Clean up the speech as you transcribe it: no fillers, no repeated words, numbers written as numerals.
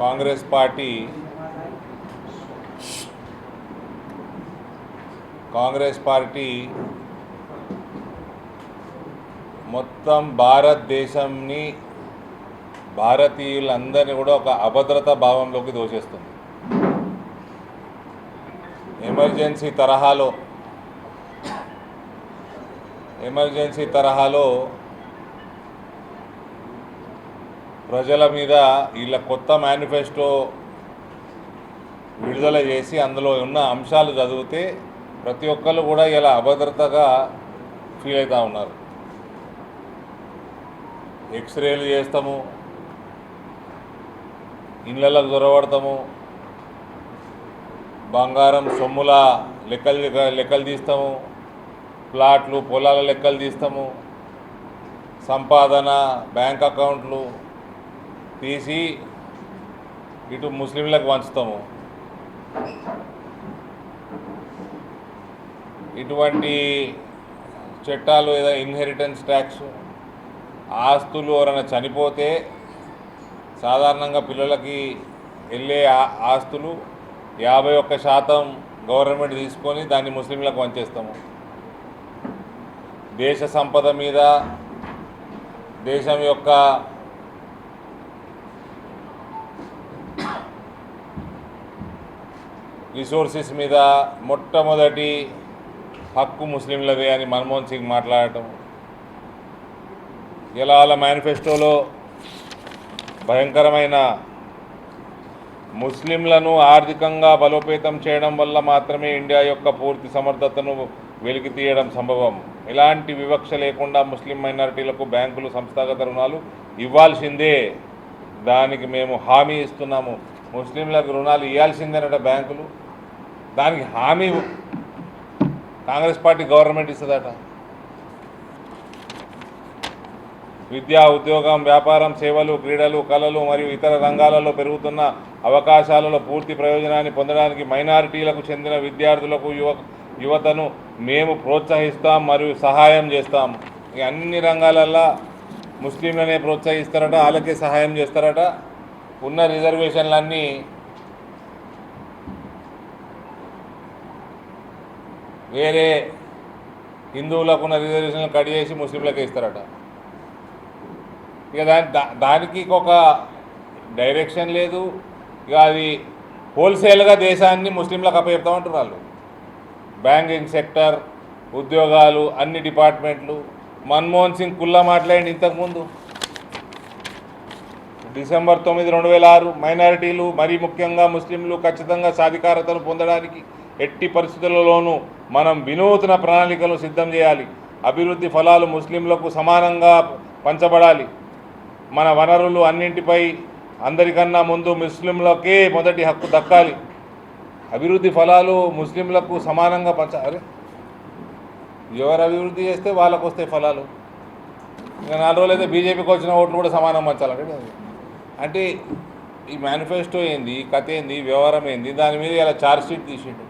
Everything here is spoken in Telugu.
కాంగ్రెస్ పార్టీ మొత్తం భారతదేశంని భారతీయులందరినీ కూడా ఒక అభద్రతా భావంలోకి దోచేస్తుంది. ఎమర్జెన్సీ తరహాలో ప్రజల మీద వీళ్ళ కొత్త మేనిఫెస్టో విడుదల చేసి అందులో ఉన్న అంశాలు చదివితే ప్రతి ఒక్కరు కూడా ఇలా అభద్రతగా ఫీల్ అవుతూ ఉన్నారు. ఎక్స్రేలు చేస్తాము, ఇళ్ళకు దొరబడతాము, బంగారం సొమ్ముల లెక్కలు తీస్తాము, ప్లాట్లు పొలాల లెక్కలు తీస్తాము, సంపాదన బ్యాంక్ అకౌంట్లు తీసి ఇటు ముస్లింలకు పంచుతాము. ఇటువంటి చట్టాలు ఏదో ఇన్హెరిటెన్స్ ట్యాక్స్, ఆస్తులు ఎవరైనా చనిపోతే సాధారణంగా పిల్లలకి వెళ్ళే ఆస్తులు 51% గవర్నమెంట్ తీసుకొని దాన్ని ముస్లింలకు పంచేస్తాము. దేశ సంపద మీద, దేశం యొక్క రిసోర్సెస్ మీద మొట్టమొదటి హక్కు ముస్లింలదే అని మన్మోహన్ సింగ్ మాట్లాడటం, ఇలా వాళ్ళ మేనిఫెస్టోలో భయంకరమైన ముస్లింలను ఆర్థికంగా బలోపేతం చేయడం వల్ల మాత్రమే ఇండియా యొక్క పూర్తి సమర్థతను వెలికి తీయడం సంభవం, ఎలాంటి వివక్ష లేకుండా ముస్లిం మైనారిటీలకు బ్యాంకులు సంస్థాగత రుణాలు ఇవ్వాల్సిందే, దానికి మేము హామీ ఇస్తున్నాము. ముస్లింలకు రుణాలు ఇవ్వాల్సిందేనట బ్యాంకులు, దానికి హామీ కాంగ్రెస్ పార్టీ గవర్నమెంట్ ఇస్తుందట. విద్య, ఉద్యోగం, వ్యాపారం, సేవలు, క్రీడలు, కళలు మరియు ఇతర రంగాలలో పెరుగుతున్న అవకాశాలలో పూర్తి ప్రయోజనాన్ని పొందడానికి మైనారిటీలకు చెందిన విద్యార్థులకు యువతను మేము ప్రోత్సహిస్తాం మరియు సహాయం చేస్తాం. ఇక అన్ని రంగాలల్లో ముస్లింలనే ప్రోత్సహిస్తారట, వాళ్ళకే సహాయం చేస్తారట. ఉన్న రిజర్వేషన్లన్నీ వేరే హిందువులకు ఉన్న రిజర్వేషన్లు కట్ చేసి ముస్లింలకే ఇస్తారట. ఇక దానికి ఒక డైరెక్షన్ లేదు. ఇక అది హోల్సేల్గా దేశాన్ని ముస్లింలకు అప్పచెప్తామంటారు వాళ్ళు. బ్యాంకింగ్ సెక్టర్, ఉద్యోగాలు, అన్ని డిపార్ట్మెంట్లు. మన్మోహన్ సింగ్ కుల్లా మాట్లాడింది ఇంతకుముందు. డిసెంబర్ 9, 2006 మైనారిటీలు మరీ ముఖ్యంగా ముస్లింలు ఖచ్చితంగా సాధికారతను పొందడానికి ఎట్టి పరిస్థితులలోనూ మనం వినూత్న ప్రణాళికలు సిద్ధం చేయాలి. అభివృద్ధి ఫలాలు ముస్లింలకు సమానంగా పంచబడాలి. మన వనరులు అన్నింటిపై అందరికన్నా ముందు ముస్లింలకే మొదటి హక్కు దక్కాలి. అభివృద్ధి ఫలాలు ముస్లింలకు సమానంగా పంచాలి. ఎవరు అభివృద్ధి చేస్తే వాళ్ళకు వస్తాయి ఫలాలు. ఇంకా 4 రోజులైతే బీజేపీకి వచ్చిన ఓట్లు కూడా సమానం పంచాలంటే అంటే ఈ మేనిఫెస్టో ఏంది, కథ ఏంది, వ్యవహారం ఏంది, దాని మీద ఇలా ఛార్జ్ షీట్ తీసిండు.